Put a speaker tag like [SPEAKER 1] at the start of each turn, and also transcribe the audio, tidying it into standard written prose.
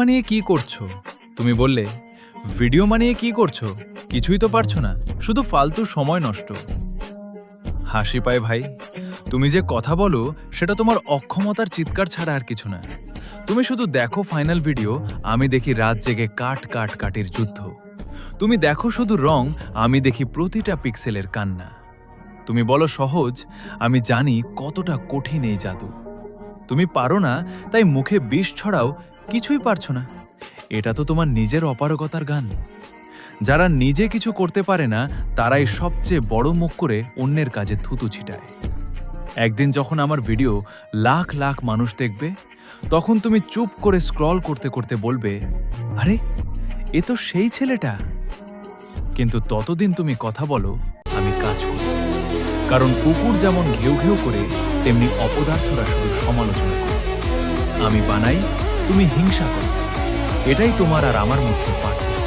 [SPEAKER 1] বানিয়ে কি করছো? তুমি বললে ভিডিও বানিয়ে কি করছো? কিছুই তো পারছো না, শুধু ফালতু সময় নষ্ট। হাসি পায় ভাই। তুমি যে কথা বলো সেটা তোমার অক্ষমতার চিৎকার ছাড়া আর কিছু না। তুমি শুধু দেখো ফাইনাল ভিডিও, আমি দেখি রাত জেগে কাটির যুদ্ধ। তুমি দেখো শুধু রং, আমি দেখি প্রতিটা পিক্সেলের কান্না। তুমি বলো সহজ, আমি জানি কতটা কঠিন এই জাদু। তুমি পারো না তাই মুখে বিষ ছড়াও, কিছুই পারছো না। এটা তো তোমার নিজের অপারগতার গান। যারা নিজে কিছু করতে পারে না তারাই সবচেয়ে বড় মুখ করে অন্যের কাজে থুতু ছিটায়। একদিন যখন আমার ভিডিও লাখ লাখ মানুষ দেখবে, তখন তুমি চুপ করে স্ক্রল করতে করতে বলবে, আরে এ তো সেই ছেলেটা। কিন্তু ততদিন তুমি কথা বলো, আমি কাজ করি। কারণ কুকুর যেমন ঘেউ ঘেউ করে, তেমনি অপদার্থরা শুধু সমালোচনা করে। আমি বানাই, তুমি হিংসা করো। এটাই তোমার আর আমার মধ্যে পার্থক্য।